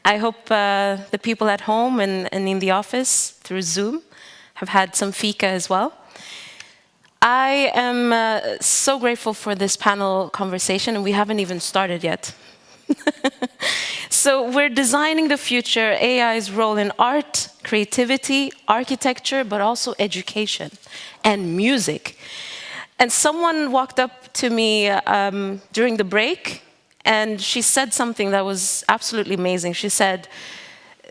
I hope the people at home and in the office through Zoom have had some fika as well. I am so grateful for this panel conversation, and we haven't even started yet. So we're designing the future, AI's role in art, creativity, architecture, but also education and music. And someone walked up to me during the break, and she said something that was absolutely amazing. She said,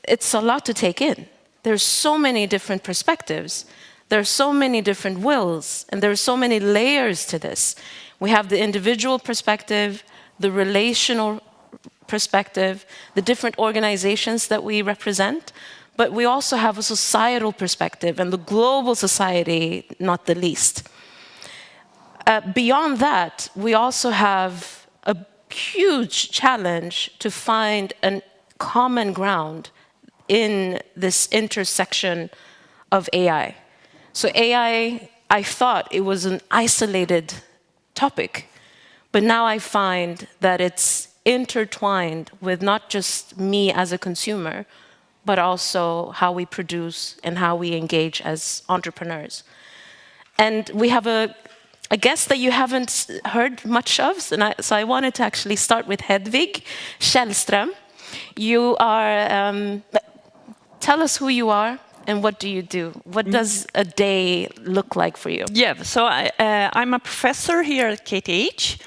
it's a lot to take in. There's so many different perspectives. There are so many different wills, and there are so many layers to this. We have the individual perspective, the relational perspective, the different organizations that we represent, but we also have a societal perspective, and the global society, not the least. Beyond that, we also have a huge challenge to find a common ground in this intersection of AI. So AI, I thought it was an isolated topic, but now I find that it's intertwined with not just me as a consumer, but also how we produce and how we engage as entrepreneurs. And we have a guest that you haven't heard much of, so I wanted to actually start with Hedvig Källström. You are, tell us who you are and what do you do? What does a day look like for you? Yeah, so I'm a professor here at KTH.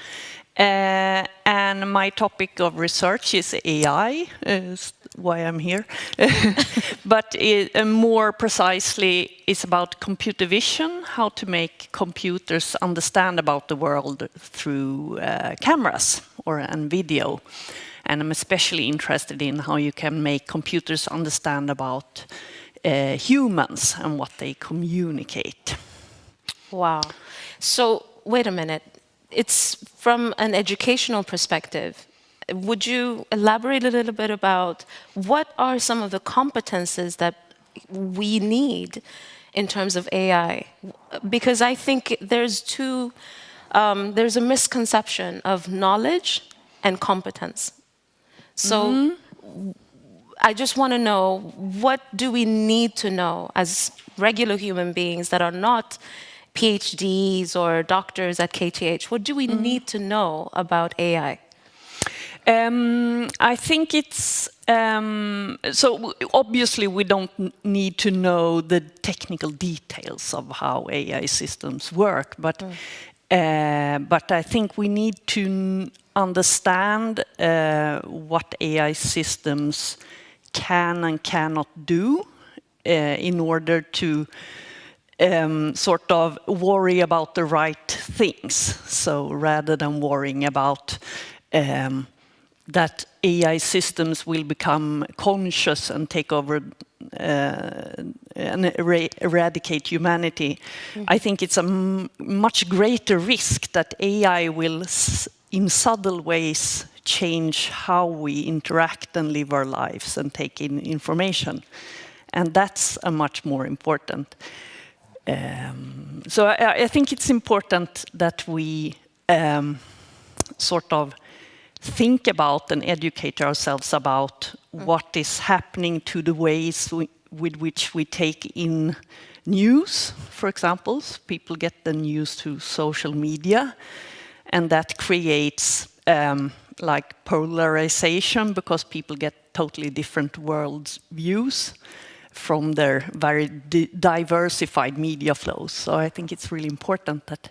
And my topic of research is AI, is why I'm here. But more precisely, it's about computer vision, how to make computers understand about the world through cameras and video. And I'm especially interested in how you can make computers understand about humans and what they communicate. Wow. So, wait a minute. It's from an educational perspective. Would you elaborate a little bit about what are some of the competences that we need in terms of AI? Because I think there's there's a misconception of knowledge and competence. So I just want to know, what do we need to know as regular human beings that are not PhDs or doctors at KTH? What do we need to know about AI? I think it's so obviously we don't need to know the technical details of how AI systems work, but I think we need to understand what AI systems can and cannot do in order to sort of worry about the right things. So rather than worrying about that AI systems will become conscious and take over and eradicate humanity, I think it's a much greater risk that AI will, in subtle ways, change how we interact and live our lives and take in information. And that's a much more important. So I think it's important that we sort of think about and educate ourselves about what is happening to the ways with which we take in news, for example. People get the news through social media, and that creates like polarization because people get totally different world views from their very diversified media flows. So I think it's really important that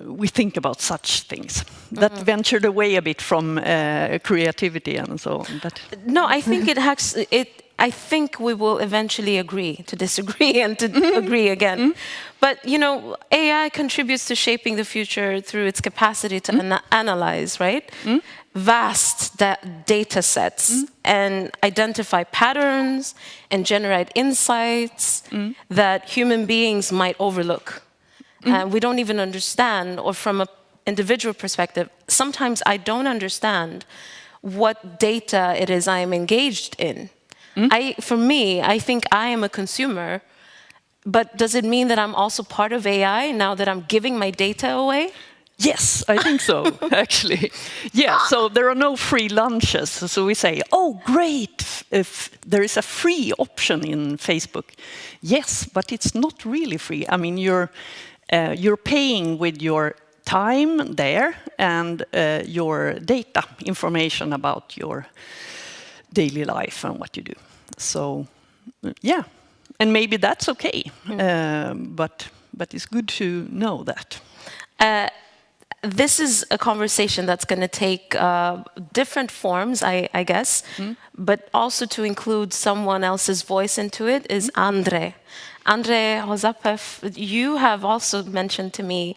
we think about such things. That ventured away a bit from creativity and so on. But no, I think I think we will eventually agree to disagree and to agree again. But you know, AI contributes to shaping the future through its capacity to analyze, right? Vast data sets and identify patterns and generate insights that human beings might overlook. We don't even understand, or from an individual perspective, sometimes I don't understand what data it is I am engaged in. For me, I think I am a consumer, but does it mean that I'm also part of AI now that I'm giving my data away? Yes, I think so, actually. Yeah, so there are no free lunches. So we say, oh, great, if there is a free option in Facebook. Yes, but it's not really free. I mean, you're paying with your time there and your data, information about your daily life and what you do. So, yeah, and maybe that's okay, but it's good to know that. This is a conversation that's going to take different forms, I guess, but also to include someone else's voice into it is Andre. Andre Hozapev, you have also mentioned to me,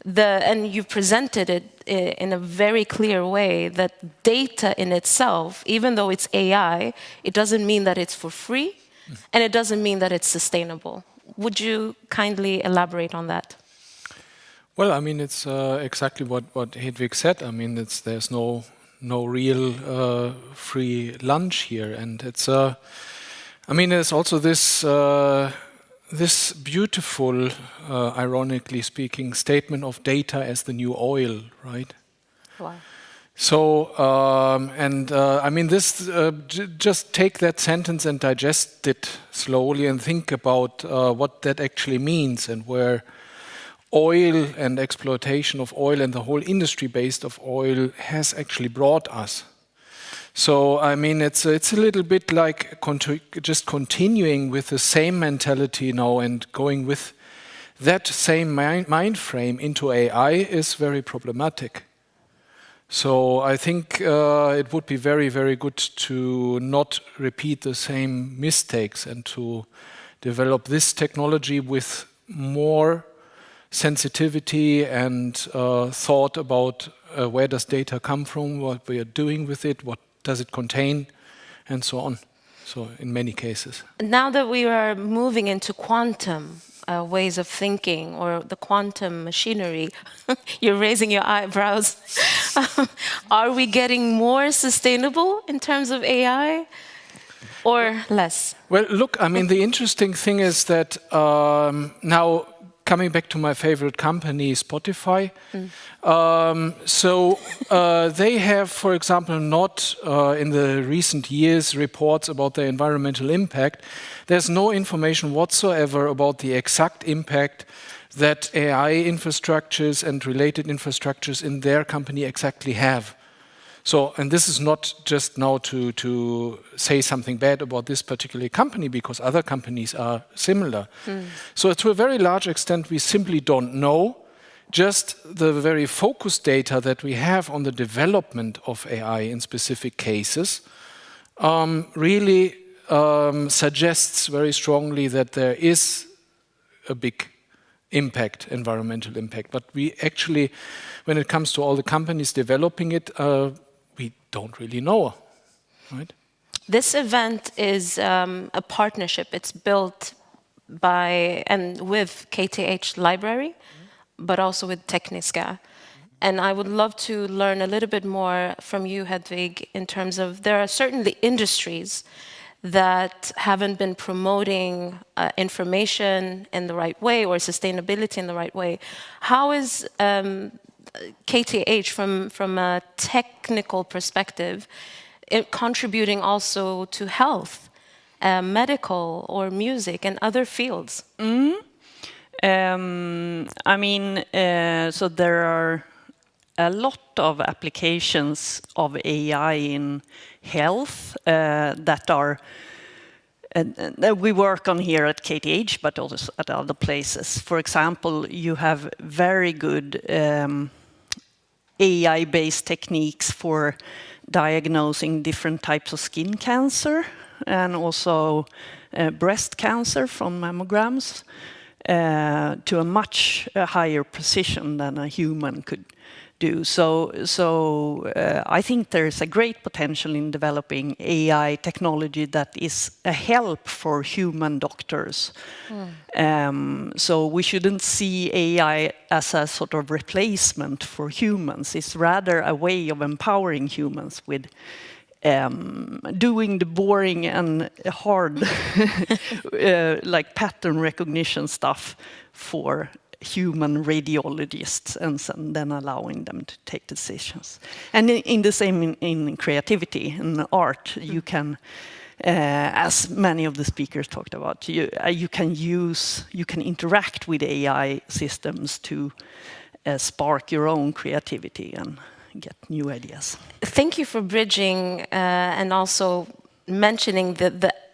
and you presented it in a very clear way, that data in itself, even though it's AI, it doesn't mean that it's for free, and it doesn't mean that it's sustainable. Would you kindly elaborate on that? Well, I mean, it's exactly what Hedvig said. I mean, there's no real free lunch here, and it's I mean, there's also this beautiful, ironically speaking, statement of data as the new oil, right? Wow. So, I mean, this just take that sentence and digest it slowly and think about what that actually means and where oil and exploitation of oil and the whole industry based of oil has actually brought us. So, I mean, it's a little bit like just continuing with the same mentality now and going with that same mind frame into AI is very problematic. So I think it would be very, very good to not repeat the same mistakes and to develop this technology with more sensitivity and thought about where does data come from, what we are doing with it, what does it contain, and so on. So in many cases. Now that we are moving into quantum ways of thinking, or the quantum machinery, you're raising your eyebrows. Are we getting more sustainable in terms of AI or less? Well, look, I mean, the interesting thing is that now, coming back to my favorite company, Spotify. They have, for example, not in the recent years reports about their environmental impact. There's no information whatsoever about the exact impact that AI infrastructures and related infrastructures in their company exactly have. So, and this is not just now to say something bad about this particular company, because other companies are similar. So to a very large extent, we simply don't know. Just the very focused data that we have on the development of AI in specific cases really suggests very strongly that there is a big impact, environmental impact. But we actually, when it comes to all the companies developing it, we don't really know, right? This event is a partnership. It's built by and with KTH Library, but also with Tekniska. And I would love to learn a little bit more from you, Hedvig, in terms of there are certainly industries that haven't been promoting information in the right way or sustainability in the right way. How is KTH, from a technical perspective, contributing also to health, medical or music and other fields? I mean, so there are a lot of applications of AI in health that are that we work on here at KTH, but also at other places. For example, you have very good AI-based techniques for diagnosing different types of skin cancer and also breast cancer from mammograms to a much higher precision than a human could do. So I think there's a great potential in developing AI technology that is a help for human doctors. So we shouldn't see AI as a sort of replacement for humans. It's rather a way of empowering humans with doing the boring and hard like pattern recognition stuff for human radiologists and then allowing them to take decisions. And in the same in creativity and art, you can, as many of the speakers talked about, you can interact with AI systems to spark your own creativity and get new ideas. Thank you for bridging and also mentioning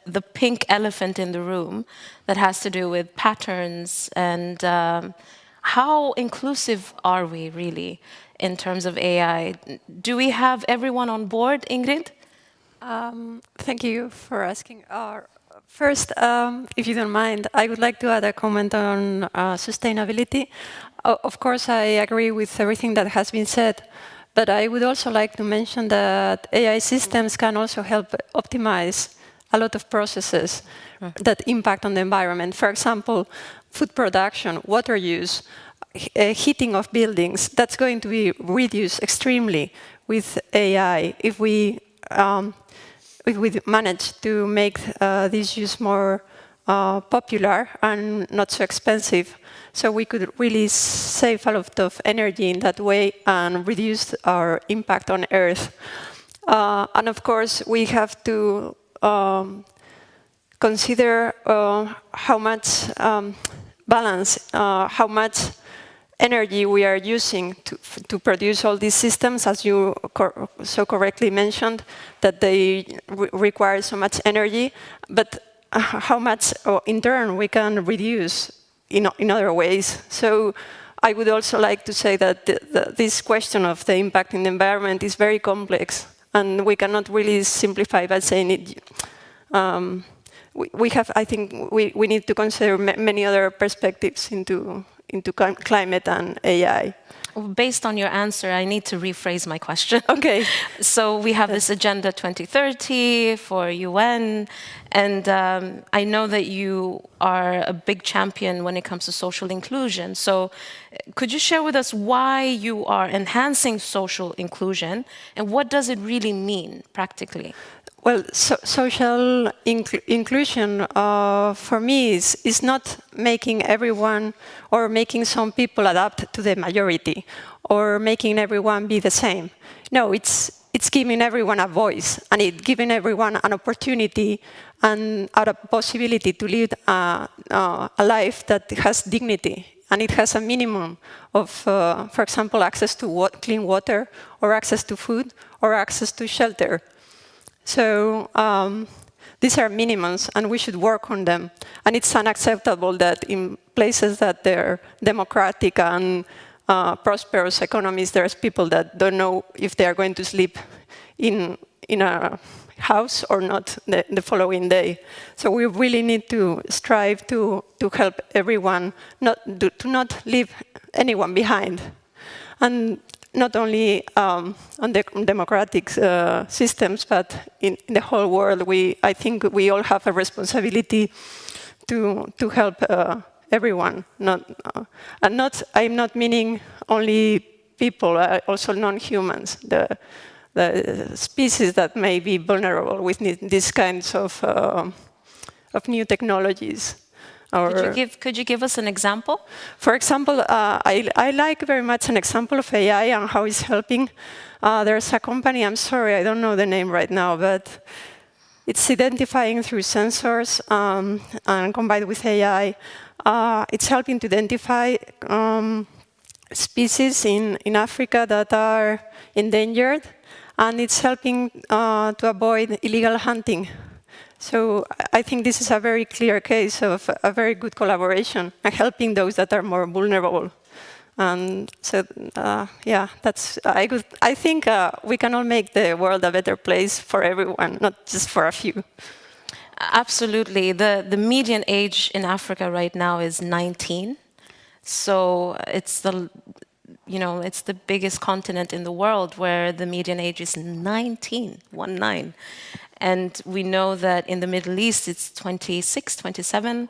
the pink elephant in the room that has to do with patterns and how inclusive are we really in terms of AI? Do we have everyone on board, Ingrid? Thank you for asking. First, if you don't mind, I would like to add a comment on sustainability. Of course, I agree with everything that has been said, but I would also like to mention that AI systems can also help optimize a lot of processes that impact on the environment. For example, food production, water use, heating of buildings. That's going to be reduced extremely with AI if we manage to make this use more popular and not so expensive. So we could really save a lot of energy in that way and reduce our impact on Earth. And of course, we have to consider how much balance, how much energy we are using to produce all these systems, as you so correctly mentioned, that they require so much energy, but how much in turn we can reduce in other ways. So I would also like to say that this question of the impact in the environment is very complex, and we cannot really simplify by saying it. I think we need to consider many other perspectives into climate and AI. Based on your answer, I need to rephrase my question. Okay. So we have this Agenda 2030 for UN, and I know that you are a big champion when it comes to social inclusion. So could you share with us why you are enhancing social inclusion, and what does it really mean practically? Well, social inclusion for me is not making everyone or making some people adapt to the majority or making everyone be the same. No, it's giving everyone a voice, and it's giving everyone an opportunity and a possibility to live a life that has dignity, and it has a minimum of, for example, access to clean water or access to food or access to shelter. So these are minimums, and we should work on them. And it's unacceptable that in places that they're democratic and prosperous economies, there's people that don't know if they are going to sleep in a house or not the following day. So we really need to strive to help everyone, to not leave anyone behind. And not only on the democratic systems, but in the whole world, I think we all have a responsibility to help everyone. I'm not meaning only people, also non-humans, the species that may be vulnerable with these kinds of new technologies. Could you give us an example? For example, I like very much an example of AI and how it's helping. There's a company, I'm sorry, I don't know the name right now, but it's identifying through sensors and combined with AI. It's helping to identify species in Africa that are endangered, and it's helping to avoid illegal hunting. So I think this is a very clear case of a very good collaboration and helping those that are more vulnerable. And so, yeah, I think we can all make the world a better place for everyone, not just for a few. Absolutely. The median age in Africa right now is 19. So it's the biggest continent in the world where the median age is 19, 19. And we know that in the Middle East, it's 26, 27.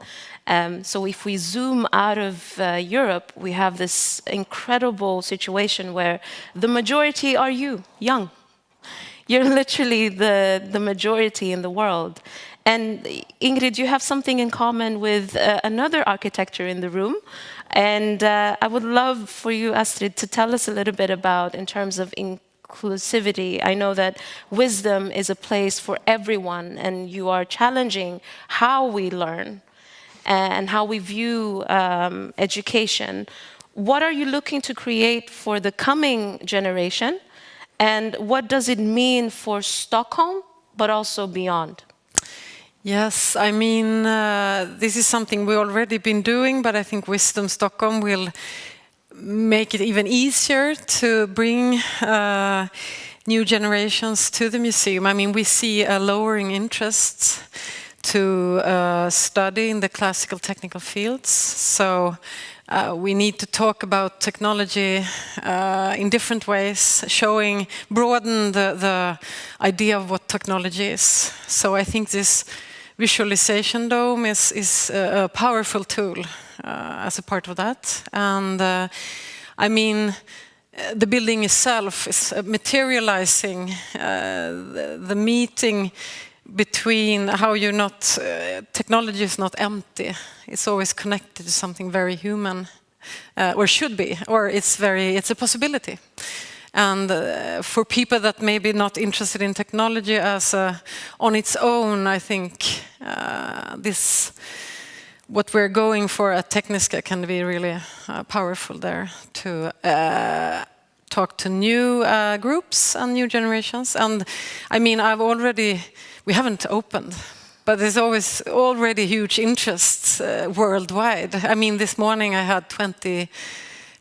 So if we zoom out of Europe, we have this incredible situation where the majority are young. You're literally the majority in the world. And Ingrid, you have something in common with another architecture in the room. And I would love for you, Astrid, to tell us a little bit about, in terms of inclusivity. I know that wisdom is a place for everyone, and you are challenging how we learn and how we view education. What are you looking to create for the coming generation? And what does it mean for Stockholm, but also beyond? Yes, I mean, this is something we've already been doing, but I think Wisdom Stockholm will make it even easier to bring new generations to the museum. I mean, we see a lowering interest to study in the classical technical fields. So we need to talk about technology in different ways, broaden the idea of what technology is. So I think this visualization dome is a powerful tool as a part of that. And I mean, the building itself is materializing the meeting between how you're not, technology is not empty. It's always connected to something very human, or should be, or it's a possibility. And for people that may be not interested in technology as on its own, I think what we're going for at Tekniska can be really powerful there to talk to new groups and new generations. And I mean, we haven't opened, but there's already huge interest worldwide. I mean, this morning I had 20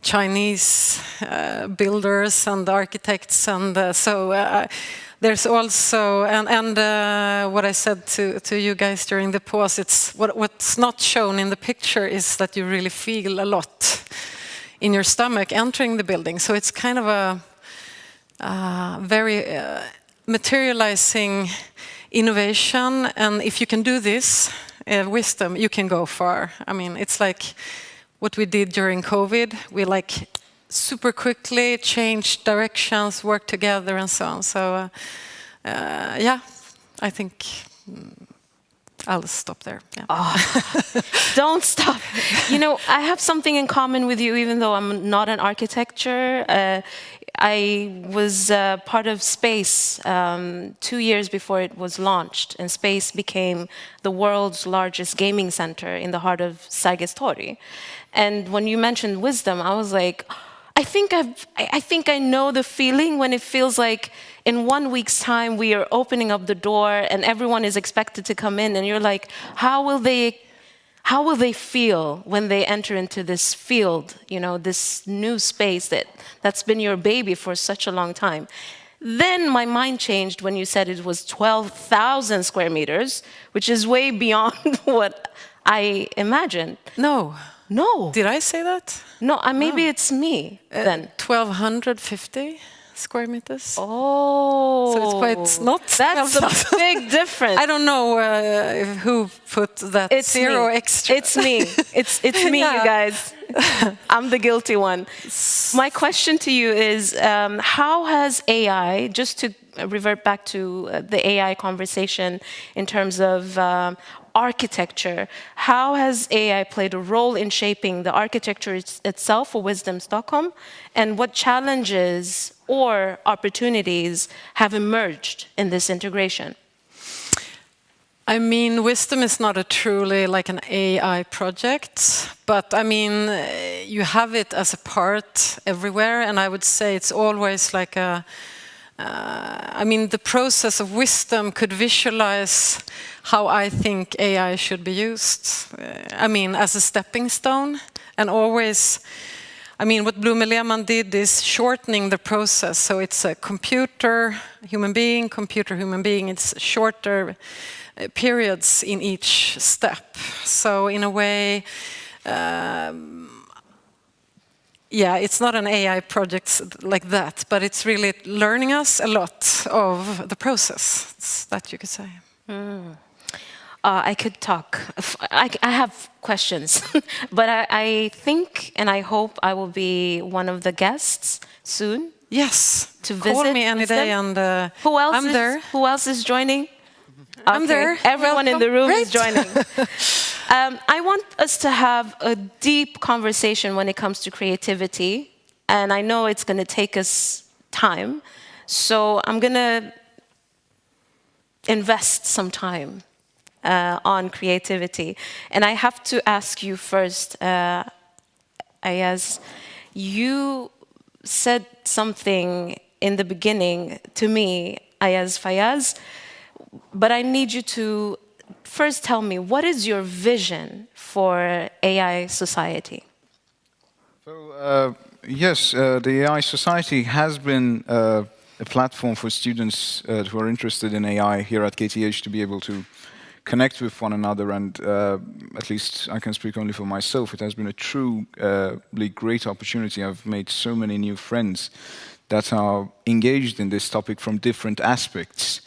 Chinese builders and architects, and there's also, and what I said to you guys during the pause, it's what's not shown in the picture is that you really feel a lot in your stomach entering the building. So it's kind of a very materializing innovation, and if you can do this, wisdom, you can go far. I mean, it's like what we did during COVID. We super quickly changed directions, worked together, and so on. So, yeah, I think I'll stop there. Yeah. Oh, don't stop. You know, I have something in common with you, even though I'm not an architecture. I was part of Space 2 years before it was launched, and Space became the world's largest gaming center in the heart of Sergels Torg. And when you mentioned wisdom, I was like, I think I know the feeling when it feels like in 1 week's time we are opening up the door and everyone is expected to come in, and you're like, how will they feel when they enter into this field, you know, this new space that's been your baby for such a long time? Then my mind changed when you said it was 12,000 square meters, which is way beyond what I imagined. No. Did I say that? No, maybe it's me then. 1,250 square meters. Oh. So it's not. That's a big difference. I don't know who put that zero extra. It's me. It's me, yeah. You guys. I'm the guilty one. My question to you is, how has AI, just to revert back to the AI conversation in terms of architecture, how has AI played a role in shaping the architecture itself for Wisdom Stockholm, and what challenges or opportunities have emerged in this integration? I mean, Wisdom is not truly like an AI project, but I mean, you have it as a part everywhere, and I would say it's always like I mean, the process of wisdom could visualize how I think AI should be used. I mean, as a stepping stone, and always, I mean, what Blume Lehmann did is shortening the process. So it's a computer, human being, computer, human being. It's shorter periods in each step. So in a way, yeah, it's not an AI project like that, but it's really learning us a lot of the process, that you could say. I could talk. I have questions, but I think and I hope I will be one of the guests soon. Yes, to visit. Call me any day, and I'm there. Who else is joining? I'm there. Everyone in the room is joining. I want us to have a deep conversation when it comes to creativity, and I know it's going to take us time, so I'm going to invest some time on creativity. And I have to ask you first, Ayaz, you said something in the beginning to me, Ayaz Fayaz, but I need you to first tell me, what is your vision for AI society? So, yes, the AI Society has been a platform for students who are interested in AI here at KTH to be able to connect with one another, and at least I can speak only for myself, it has been a truly great opportunity. I've made so many new friends that are engaged in this topic from different aspects.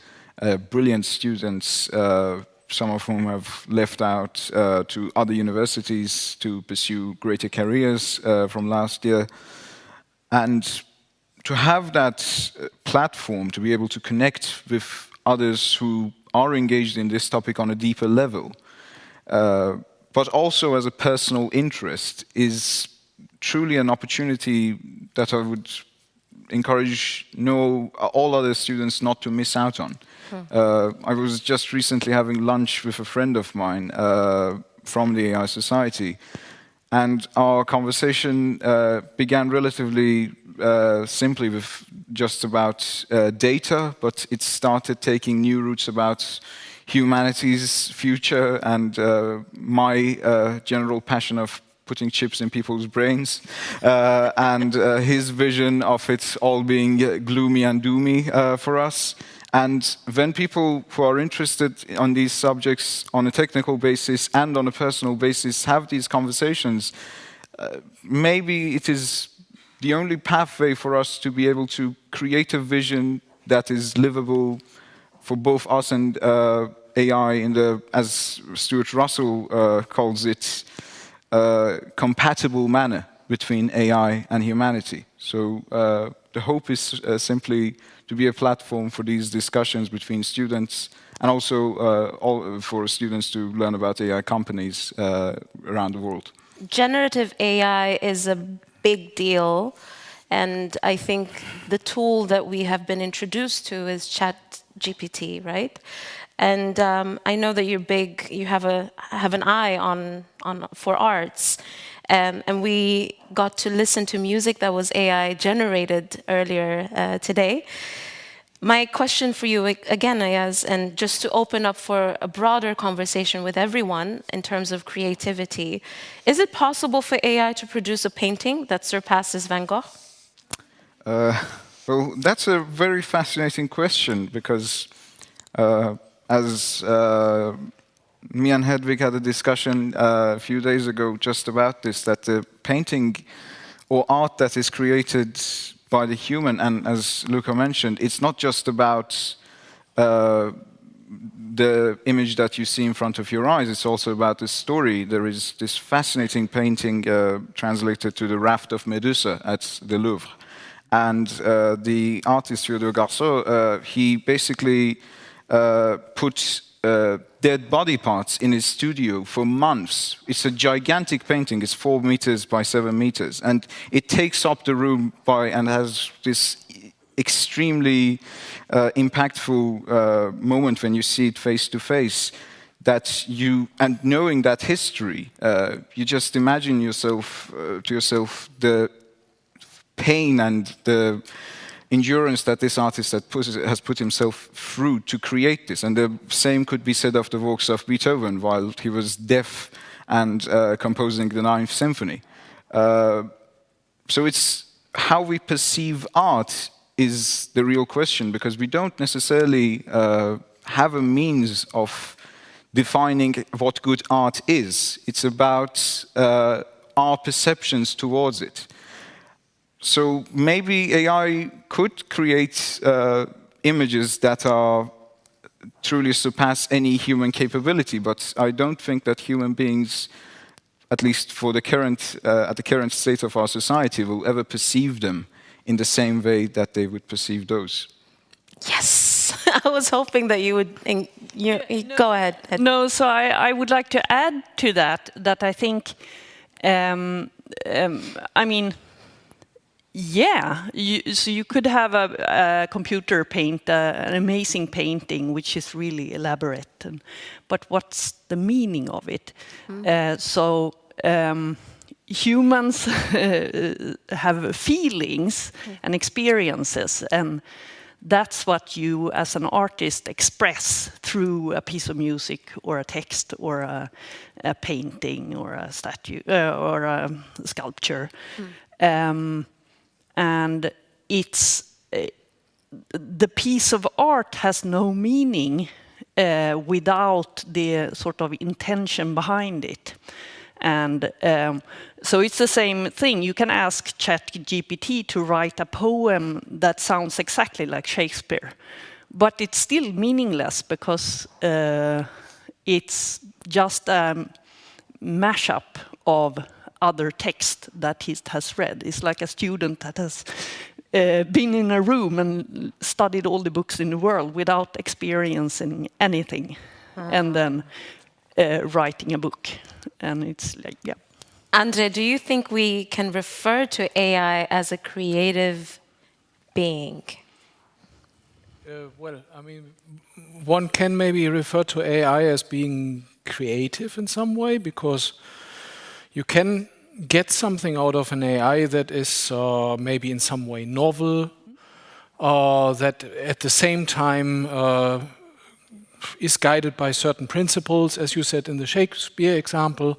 Brilliant students, some of whom have left out to other universities to pursue greater careers from last year. And to have that platform to be able to connect with others who are engaged in this topic on a deeper level, but also as a personal interest, is truly an opportunity that I would encourage all other students not to miss out on. I was just recently having lunch with a friend of mine from the AI Society, and our conversation began relatively simply with just about data, but it started taking new routes about humanity's future and my general passion of putting chips in people's brains, and his vision of it all being gloomy and doomy for us. And when people who are interested on these subjects on a technical basis and on a personal basis have these conversations, maybe it is the only pathway for us to be able to create a vision that is livable for both us and AI in the, as Stuart Russell calls it, compatible manner between AI and humanity. So the hope is simply to be a platform for these discussions between students, and also for students to learn about AI companies around the world. Generative AI is a big deal, and I think the tool that we have been introduced to is ChatGPT, right? And I know that you have an eye on for arts, and we got to listen to music that was AI generated earlier today. My question for you again, Ayaz, and just to open up for a broader conversation with everyone in terms of creativity, is it possible for AI to produce a painting that surpasses Van Gogh? Well, that's a very fascinating question, because as me and Hedvig had a discussion a few days ago just about this, that the painting or art that is created by the human, and as Luca mentioned, it's not just about the image that you see in front of your eyes, it's also about the story. There is this fascinating painting translated to The Raft of Medusa at the Louvre. And the artist Theodore Garceau, he basically put dead body parts in his studio for months. It's a gigantic painting. It's 4 meters by 7 meters. And it takes up the room and has this extremely impactful moment when you see it face to face. And knowing that history, you just imagine to yourself the pain and the endurance that this artist has put himself through to create this. And the same could be said of the works of Beethoven while he was deaf and composing the Ninth Symphony. So it's how we perceive art is the real question, because we don't necessarily have a means of defining what good art is. It's about our perceptions towards it. So maybe AI could create images that are truly surpass any human capability, but I don't think that human beings, at least for the at the current state of our society, will ever perceive them in the same way that they would perceive those. Yes, I was hoping that you would go ahead. No, so I would like to add to that I think, I mean, yeah, so you could have a computer paint an amazing painting which is really elaborate, but what's the meaning of it? Humans have feelings and experiences, and that's what you as an artist express through a piece of music or a text or a painting or a statue or a sculpture. And it's the piece of art has no meaning without the sort of intention behind it. And so it's the same thing. You can ask ChatGPT to write a poem that sounds exactly like Shakespeare, but it's still meaningless because it's just a mashup of other text that he has read. It's like a student that has been in a room and studied all the books in the world without experiencing anything, and then writing a book. And it's like, yeah. Andre, do you think we can refer to AI as a creative being? Well, I mean, one can maybe refer to AI as being creative in some way, because you can get something out of an AI that is maybe in some way novel, that at the same time is guided by certain principles, as you said in the Shakespeare example.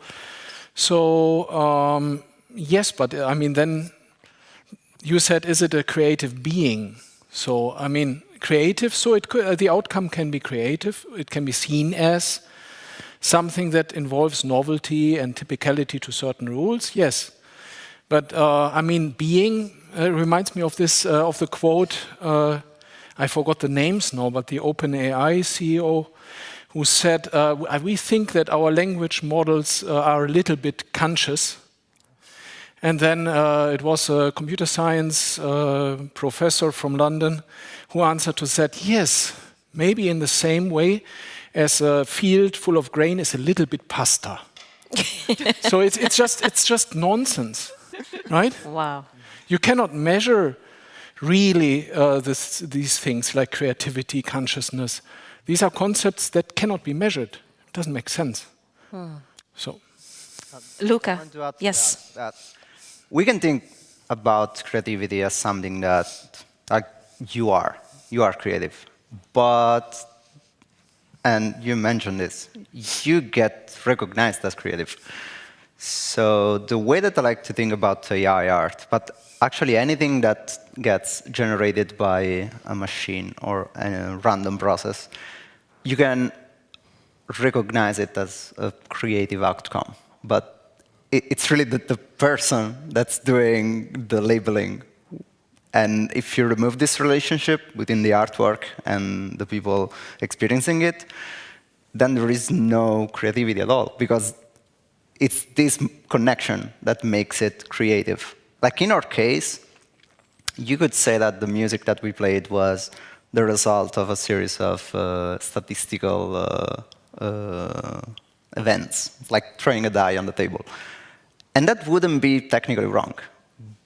So yes, but I mean, then you said, is it a creative being? So I mean, creative. So it could, the outcome can be creative. It can be seen as something that involves novelty and typicality to certain rules. Yes, but I mean, being reminds me of this of the quote. I forgot the names now, but the OpenAI CEO who said, we think that our language models are a little bit conscious. And then it was a computer science professor from London who answered to said, yes, maybe in the same way as a field full of grain is a little bit pasta. So it's just nonsense, right? Wow. You cannot measure really these things like creativity, consciousness. These are concepts that cannot be measured. It doesn't make sense. So, Luca, yes. That we can think about creativity as something that, like, you are creative, but, and you mentioned this, you get recognized as creative. So the way that I like to think about AI art, but actually anything that gets generated by a machine or a random process, you can recognize it as a creative outcome. But it's really the person that's doing the labeling. And if you remove this relationship within the artwork and the people experiencing it, then there is no creativity at all, because it's this connection that makes it creative. Like in our case, you could say that the music that we played was the result of a series of statistical events, like throwing a die on the table. And that wouldn't be technically wrong,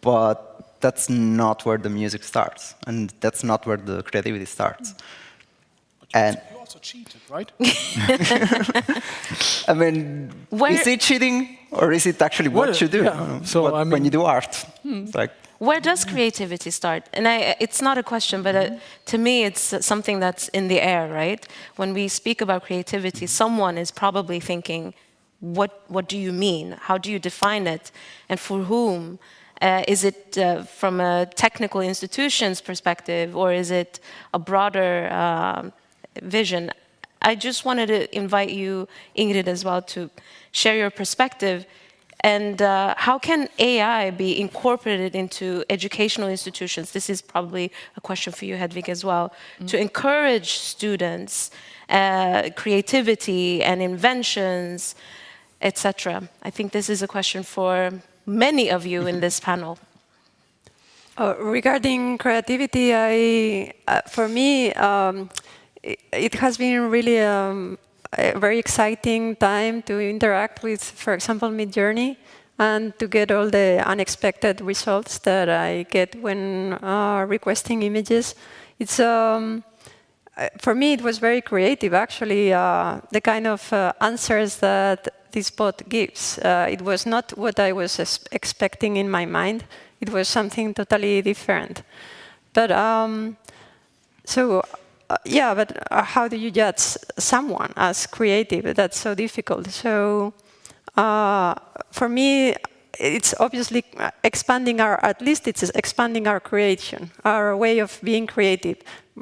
but that's not where the music starts, and that's not where the creativity starts. And you also cheated, right? I mean, is it cheating, or is it actually what you do? Yeah. So I mean, when you do art, it's like, Where does creativity start? And it's not a question, but to me, it's something that's in the air, right? When we speak about creativity, someone is probably thinking, what do you mean? How do you define it? And for whom? Is it from a technical institution's perspective, or is it a broader vision? I just wanted to invite you, Ingrid, as well, to share your perspective. And how can AI be incorporated into educational institutions? This is probably a question for you, Hedvig, as well, to encourage students, creativity and inventions, etc. I think this is a question for many of you in this panel. Regarding creativity, for me, it has been really a very exciting time to interact with, for example, Midjourney, and to get all the unexpected results that I get when requesting images. It's for me, it was very creative, actually, the kind of answers that this bot gives. It was not what I was expecting in my mind. It was something totally different. But yeah, but how do you judge someone as creative? That's so difficult. So for me, it's obviously expanding at least it's expanding our creation, our way of being creative,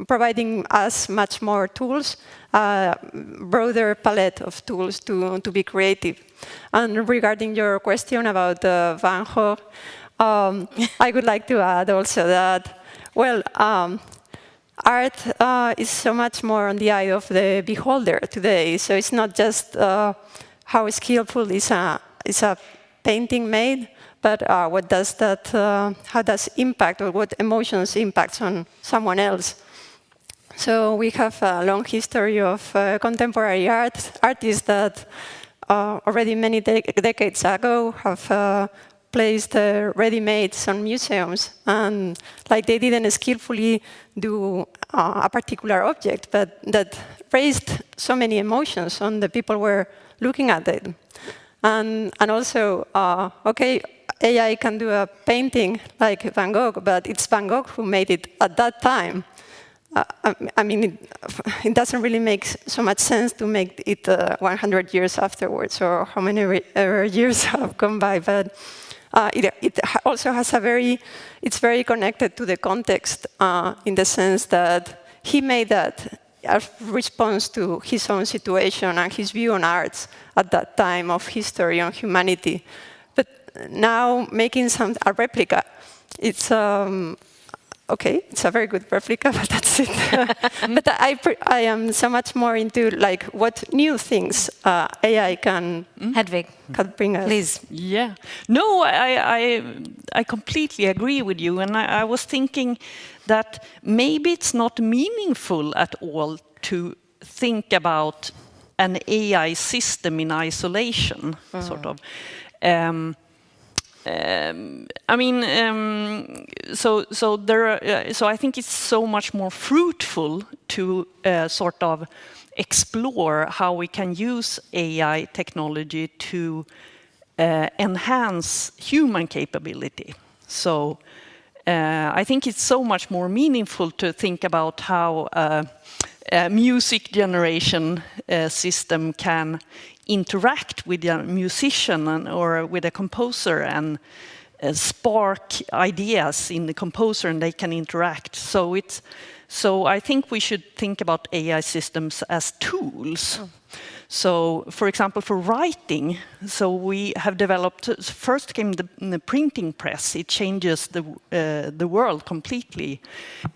providing us much more tools, broader palette of tools to be creative. And regarding your question about Van Gogh, I would like to add also that, well, art is so much more on the eye of the beholder today. So it's not just how skillful is a painting made, but what does that, how does impact, or what emotions impacts on someone else. So we have a long history of contemporary artists that already many decades ago have placed ready-mades on museums, and like they didn't skillfully do a particular object, but that raised so many emotions on the people who were looking at it. And also, okay, AI can do a painting like Van Gogh, but it's Van Gogh who made it at that time. I mean, it doesn't really make so much sense to make it 100 years afterwards, or how many years have gone by, but it also has it's very connected to the context in the sense that he made that a response to his own situation and his view on arts at that time of history on humanity. But now making a replica, it's okay, it's a very good replica, but that's it. But I am so much more into like what new things AI can bring us. Please. Yeah. No, I completely agree with you. And I was thinking that maybe it's not meaningful at all to think about an AI system in isolation, sort of. I mean, so I think it's so much more fruitful to sort of explore how we can use AI technology to enhance human capability. So I think it's so much more meaningful to think about how a music generation system can interact with a musician or with a composer and spark ideas in the composer, and they can interact. So I think we should think about AI systems as tools. So, for example, for writing, so we have developed, first came the printing press. It changes the world completely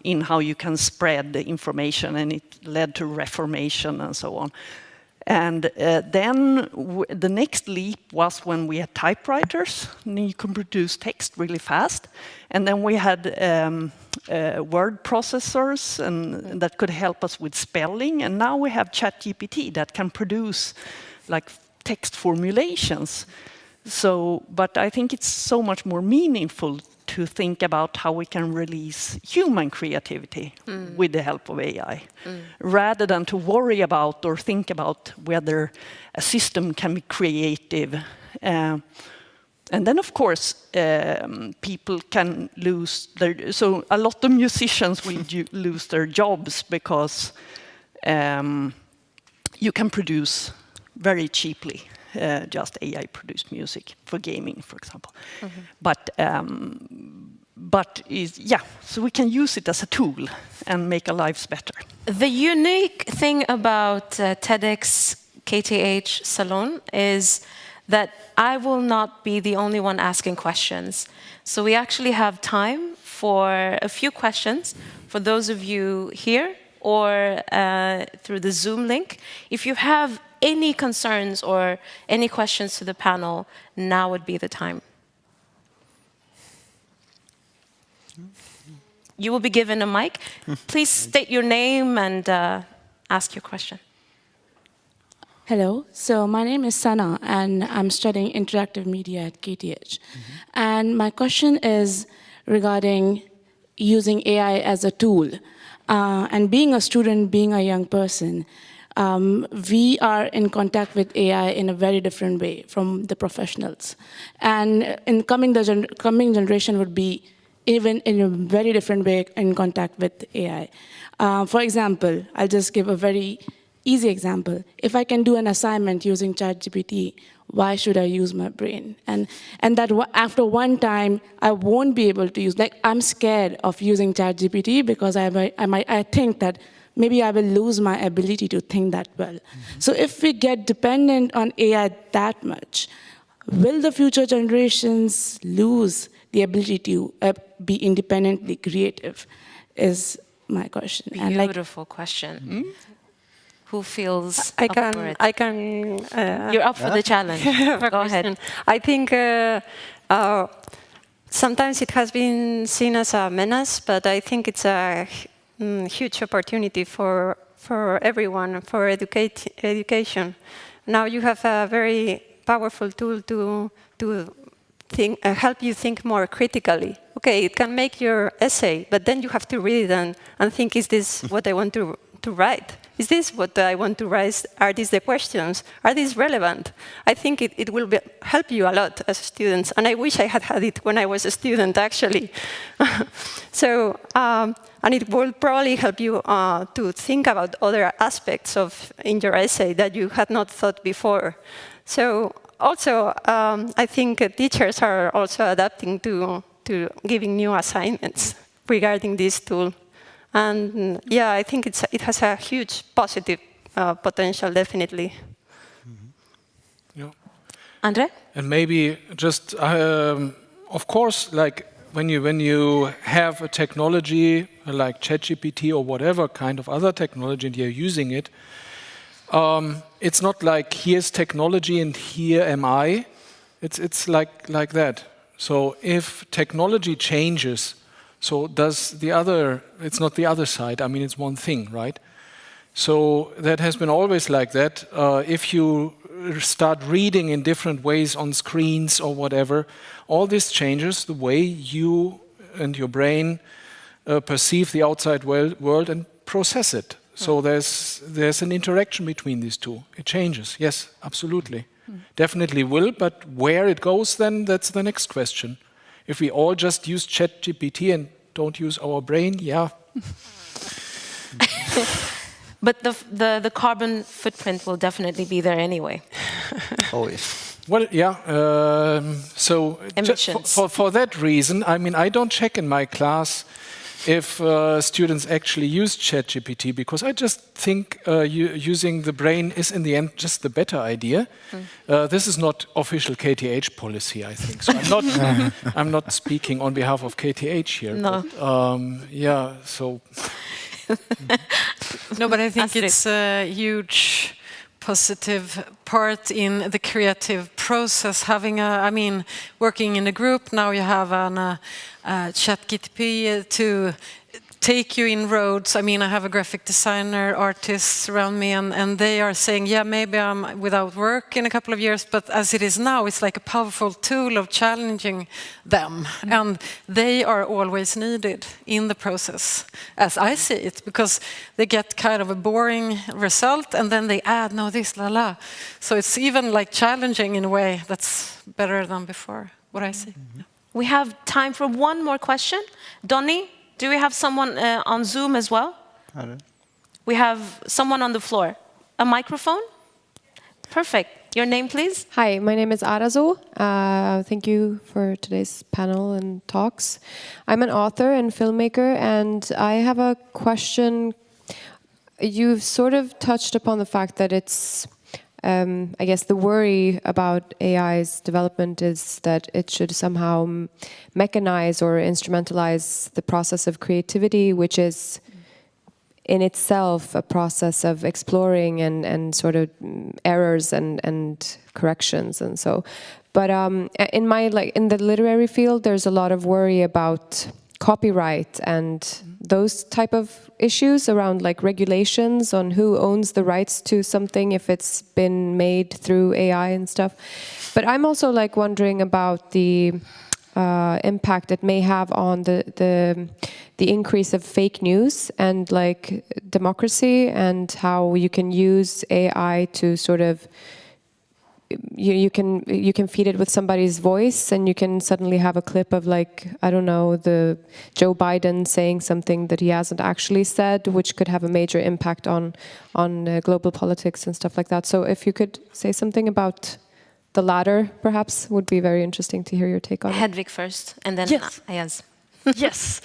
in how you can spread the information, and it led to Reformation and so on. And then the next leap was when we had typewriters, and you can produce text really fast. And then we had word processors and that could help us with spelling. And now we have ChatGPT that can produce like text formulations. So, but I think it's so much more meaningful to think about how we can release human creativity with the help of AI, rather than to worry about or think about whether a system can be creative. And then, of course, people can lose their... So a lot of musicians will lose their jobs because you can produce very cheaply just AI-produced music for gaming, for example. Yeah, so we can use it as a tool and make our lives better. The unique thing about TEDx KTH Salon is that I will not be the only one asking questions. So we actually have time for a few questions for those of you here or through the Zoom link. If you have any concerns or any questions to the panel, now would be the time. You will be given a mic. Please state your name and ask your question. Hello, so my name is Sana, and I'm studying interactive media at KTH. And my question is regarding using AI as a tool. And being a student, being a young person, we are in contact with AI in a very different way from the professionals. And in coming generation would be even in a very different way in contact with AI. For example, I'll just give a very easy example. If I can do an assignment using ChatGPT, why should I use my brain? And that after one time, I won't be able to use, like I'm scared of using ChatGPT because I think that maybe I will lose my ability to think that well. So if we get dependent on AI that much, will the future generations lose the ability to be independently creative, is my question. Beautiful question. Who feels I up can. for it? I can. You're up for the challenge. Go ahead. I think sometimes it has been seen as a menace, but I think it's a huge opportunity for everyone, for education. Now you have a very powerful tool to help you think more critically. Okay, it can make your essay, but then you have to read it and think, is this what I want to write? Is this what I want to write? Are these the questions? Are these relevant? I think it will help you a lot as students, and I wish I had it when I was a student, actually. So, and it will probably help you to think about other aspects in your essay that you had not thought before. So, also, I think teachers are also adapting to giving new assignments regarding this tool. And yeah, I think it has a huge positive potential, definitely. Yeah. Andre? And maybe just, of course, like when you have a technology like ChatGPT or whatever kind of other technology and you're using it, it's not like here's technology and here am I. It's like that. So if technology changes, so does the other, it's not the other side, I mean, it's one thing, right? So that has been always like that. If you start reading in different ways on screens or whatever, all this changes the way you and your brain perceive the outside world and process it. So there's an interaction between these two. It changes, yes, absolutely. Definitely will, but where it goes then, that's the next question. If we all just use ChatGPT and don't use our brain, yeah. But the carbon footprint will definitely be there anyway. Always. Well, yeah. So for that reason, I mean, I don't check in my class if students actually use ChatGPT, because I just think using the brain is in the end just the better idea. This is not official KTH policy, I think. So I'm not speaking on behalf of KTH here. No. But, yeah. So. No, but I think it's a huge positive part in the creative process. Working in a group, now you have a ChatGPT to take you in roads. I have a graphic designer, artists around me, and they are saying, yeah, maybe I'm without work in a couple of years, but as it is now, it's like a powerful tool of challenging them. And they are always needed in the process, as I see it, because they get kind of a boring result, and then they add, no, this, la, la. So it's even like challenging in a way that's better than before, what I see. Yeah. We have time for one more question. Donnie? Do we have someone on Zoom as well? We have someone on the floor. A microphone? Perfect. Your name, please? Hi, my name is Arazo. Thank you for today's panel and talks. I'm an author and filmmaker, and I have a question. You've sort of touched upon the fact that it's I guess the worry about AI's development is that it should somehow mechanize or instrumentalize the process of creativity, which is in itself a process of exploring and sort of errors and corrections and so. But in the literary field, there's a lot of worry about copyright and those type of issues around like regulations on who owns the rights to something if it's been made through AI and stuff. But I'm also like wondering about the impact it may have on the increase of fake news and like democracy, and how you can use AI to sort of you can feed it with somebody's voice, and you can suddenly have a clip of like, I don't know, the Joe Biden saying something that he hasn't actually said, which could have a major impact on global politics and stuff like that. So if you could say something about the latter, perhaps, would be very interesting to hear your take on it. Hedvig first, and then Yes. Ayaz. Yes.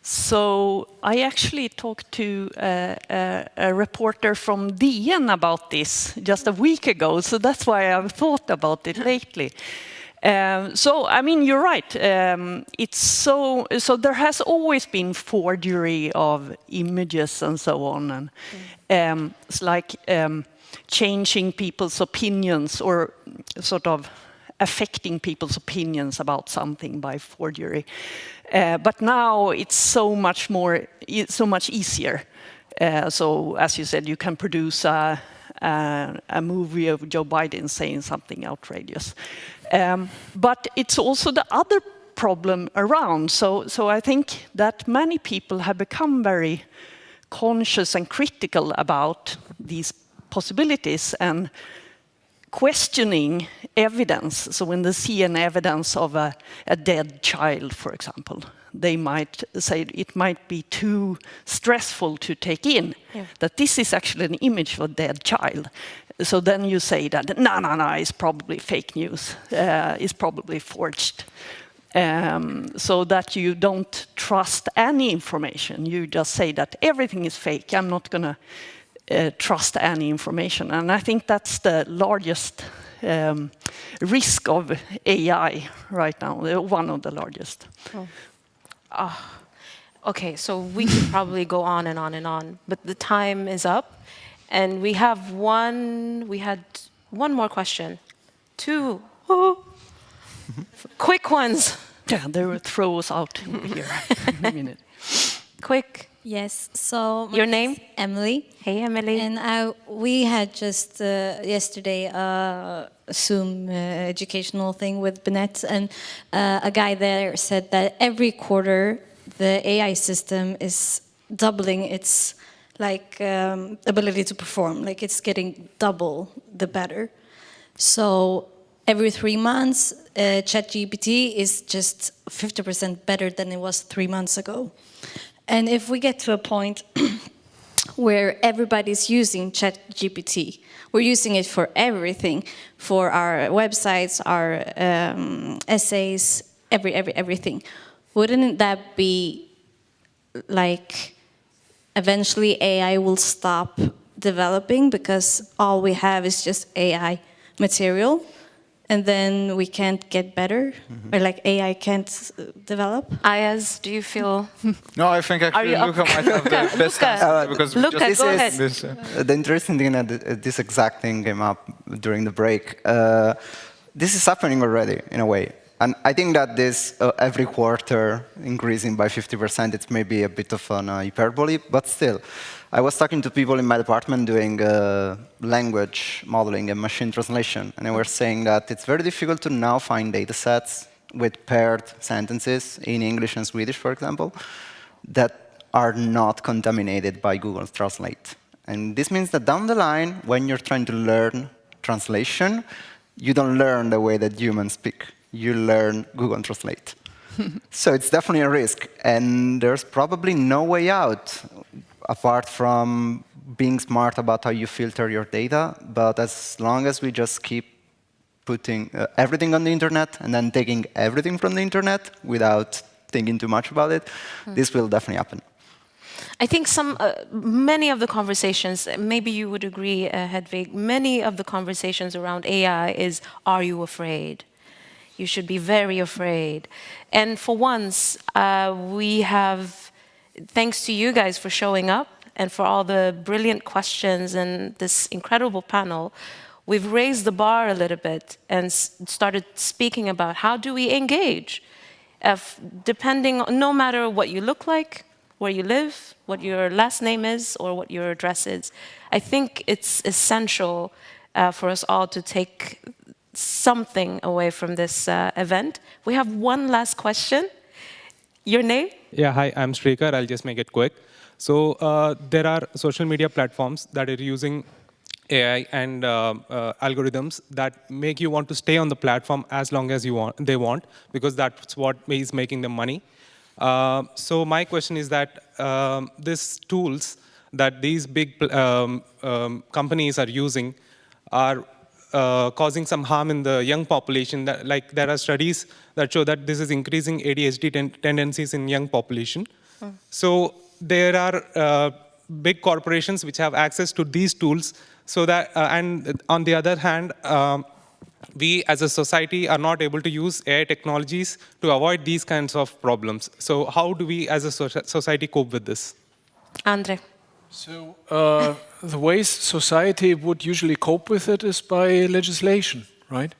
So I actually talked to a reporter from DN about this just a week ago, so that's why I've thought about it lately. So, I mean, you're right. It's so there has always been forgery of images and so on, and it's like changing people's opinions or sort of affecting people's opinions about something by forgery. But now it's so much easier. So, as you said, you can produce a movie of Joe Biden saying something outrageous. But it's also the other problem around. So I think that many people have become very conscious and critical about these possibilities and questioning evidence. So when they see an evidence of a dead child, for example, they might say it might be too stressful to take in, that this is actually an image of a dead child. So then you say that, no, it's probably fake news, it's probably forged. So that you don't trust any information. You just say that everything is fake, I'm not going to trust any information. And I think that's the largest risk of AI right now, one of the largest. Okay, so we could probably go on and on and on, but the time is up, and we had one more question. Two quick ones. Yeah, they will throw us out here in a minute. Quick. Yes, so Your name? Emily. Hey, Emily. And we had just yesterday a Zoom educational thing with Bennett, and a guy there said that every quarter the AI system is doubling its ability to perform, like it's getting double the better. So every 3 months, ChatGPT is just 50% better than it was 3 months ago. And if we get to a point where everybody's using ChatGPT, we're using it for everything, for our websites, our essays, everything. Wouldn't that be like eventually AI will stop developing because all we have is just AI material? And then we can't get better, or like AI can't develop. Ayaz, do you feel? No, I think actually Luca might have the best answer, because we Luca, just go ahead. this. The interesting thing that this exact thing came up during the break. This is happening already in a way. And I think that this every quarter increasing by 50%, it's maybe a bit of an hyperbole, but still. I was talking to people in my department doing language modeling and machine translation, and they were saying that it's very difficult to now find data sets with paired sentences in English and Swedish, for example, that are not contaminated by Google Translate. And this means that down the line, when you're trying to learn translation, you don't learn the way that humans speak. You learn Google Translate. So it's definitely a risk, and there's probably no way out apart from being smart about how you filter your data. But as long as we just keep putting everything on the internet and then taking everything from the internet without thinking too much about it, this will definitely happen. I think many of the conversations, maybe you would agree, Hedvig, many of the conversations around AI is, are you afraid? You should be very afraid. And for once, we have, thanks to you guys for showing up and for all the brilliant questions and this incredible panel, we've raised the bar a little bit and started speaking about how do we engage depending, no matter what you look like, where you live, what your last name is, or what your address is. I think it's essential for us all to take something away from this event. We have one last question. Your name? Yeah, hi, I'm Shrikar. I'll just make it quick. So there are social media platforms that are using AI and algorithms that make you want to stay on the platform as long as they want, because that's what is making them money. So my question is that these tools that these big companies are using are causing some harm in the young population. Like there are studies that show that this is increasing ADHD tendencies in young population. So there are big corporations which have access to these tools. So that, and on the other hand, we as a society are not able to use AI technologies to avoid these kinds of problems. So how do we as a society cope with this? Andre. So the way society would usually cope with it is by legislation, right?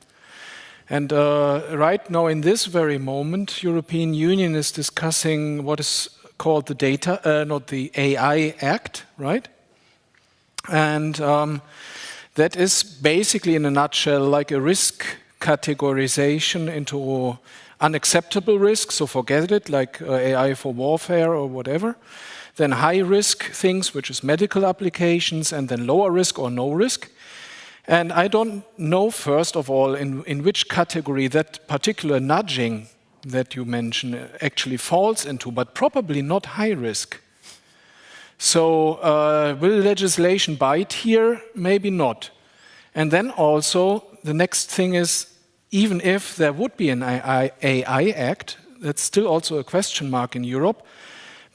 And right now, in this very moment, European Union is discussing what is called the AI Act, right? And that is basically, in a nutshell, like a risk categorization into unacceptable risks, so forget it, like AI for warfare or whatever. Then high-risk things, which is medical applications, and then lower risk or no risk. And I don't know, first of all, in which category that particular nudging that you mentioned actually falls into, but probably not high risk. So will legislation bite here? Maybe not. And then also, the next thing is, even if there would be an AI Act, that's still also a question mark in Europe,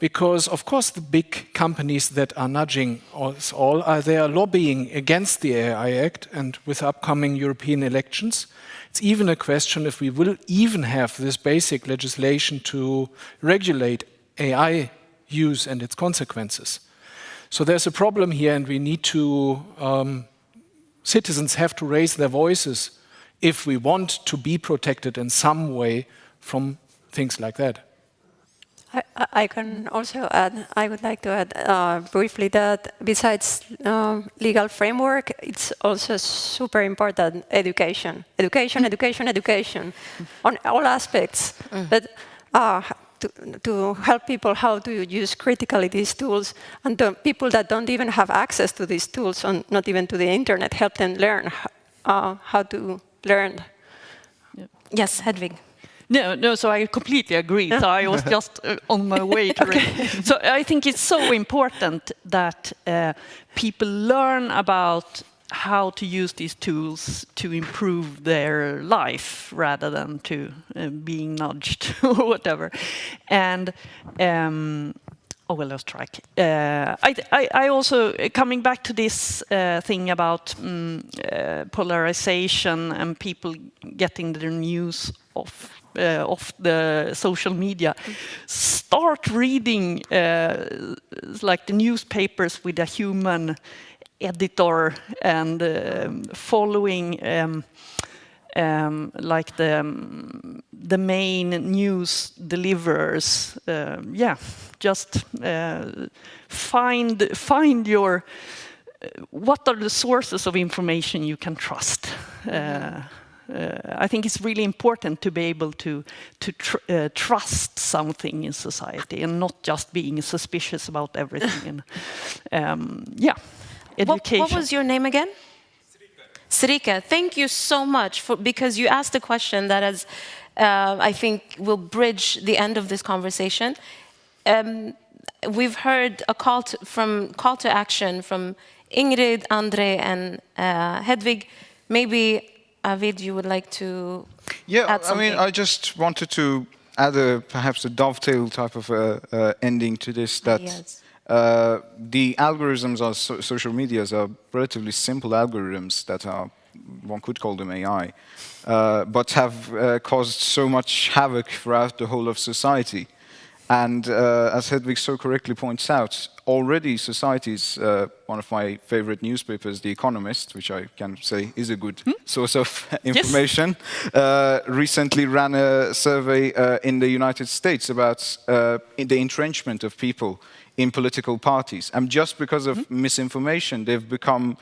because, of course, the big companies that are nudging us all, they are lobbying against the AI Act, and with upcoming European elections, it's even a question if we will even have this basic legislation to regulate AI use and its consequences. So there's a problem here, and we need to, citizens have to raise their voices if we want to be protected in some way from things like that. I can also add, I would like to add briefly that besides legal framework, it's also super important education. Education on all aspects. But to help people how to use critically these tools, and the people that don't even have access to these tools, and not even to the internet, help them learn how to learn. Yes, Hedvig. No, so I completely agree. So I was just on my way to it. So I think it's so important that people learn about how to use these tools to improve their life rather than to being nudged or whatever. And oh, well, let's try. I also, coming back to this thing about polarization and people getting their news off the social media, start reading like the newspapers with a human editor and following like the main news deliverers. Yeah, just find your what are the sources of information you can trust. I think it's really important to be able to trust something in society and not just being suspicious about everything. And yeah, education. What was your name again? Srika. Thank you so much because you asked a question that is, I think, will bridge the end of this conversation. We've heard a call to action from Ingrid, Andre, and Hedvig. Maybe Avid, you would like to add something? I just wanted to add perhaps a dovetail type of ending to this, that yes. The algorithms on social medias are relatively simple algorithms that are, one could call them AI, but have caused so much havoc throughout the whole of society. And as Hedvig so correctly points out, already societies, one of my favorite newspapers, The Economist, which I can say is a good source of information, recently ran a survey in the United States about the entrenchment of people in political parties. And just because of misinformation, they've become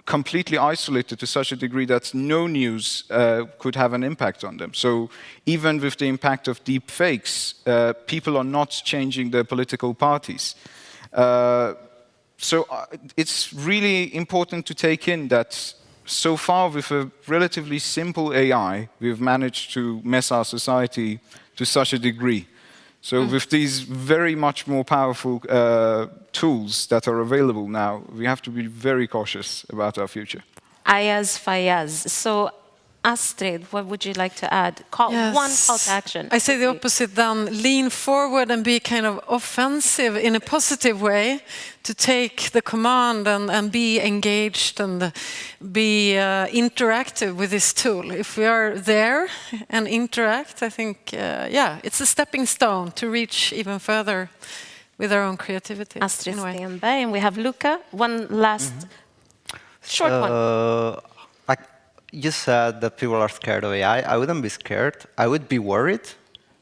completely isolated to such a degree that no news could have an impact on them. So even with the impact of deep fakes, people are not changing their political parties. So it's really important to take in that so far with a relatively simple AI, we've managed to mess our society to such a degree. So with these very much more powerful tools that are available now, we have to be very cautious about our future. Ayaz Fayaz. So, Astrid, what would you like to add? One call to action. I say the opposite then. Lean forward and be kind of offensive in a positive way to take the command and be engaged and be interactive with this tool. If we are there and interact, I think, it's a stepping stone to reach even further with our own creativity. Astrid Stenberg, and we have Luca. One last short one. You said that people are scared of AI. I wouldn't be scared. I would be worried,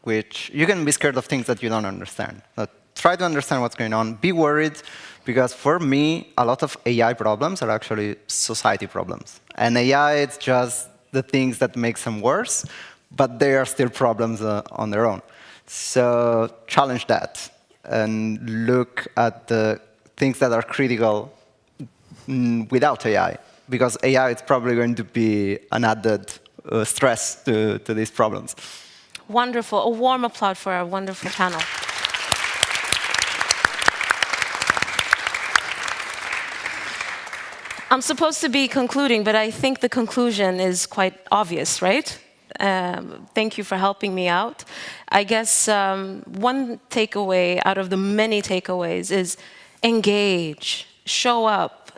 which you can be scared of things that you don't understand. But try to understand what's going on. Be worried, because for me, a lot of AI problems are actually society problems. And AI, it's just the things that make them worse, but they are still problems on their own. So challenge that and look at the things that are critical without AI. Because AI is probably going to be an added stress to these problems. Wonderful. A warm applause for our wonderful panel. I'm supposed to be concluding, but I think the conclusion is quite obvious, right? Thank you for helping me out. I guess one takeaway out of the many takeaways is engage, show up,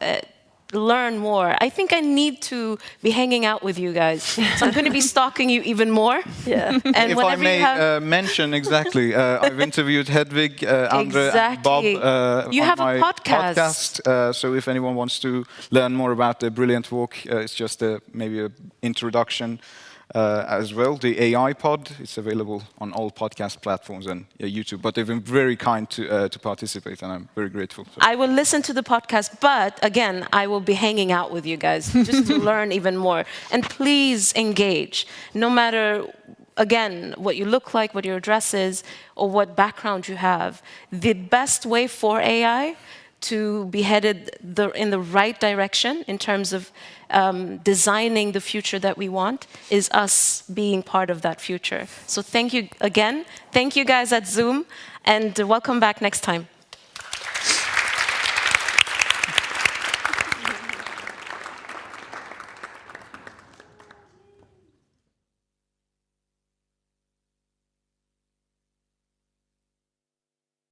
learn more. I think I need to be hanging out with you guys. So I'm going to be stalking you even more. Yeah. And if I may mention exactly, I've interviewed Hedvig, Andre, and Bob you on have my a podcast. So if anyone wants to learn more about their brilliant work, it's just maybe an introduction. As well, the AI pod, it's available on all podcast platforms and YouTube. But they've been very kind to participate, and I'm very grateful. So. I will listen to the podcast, but again, I will be hanging out with you guys just to learn even more. And please engage, no matter, again, what you look like, what your address is, or what background you have. The best way for AI to be headed in the right direction in terms of designing the future that we want is us being part of that future. So thank you again. Thank you guys at Zoom, and welcome back next time.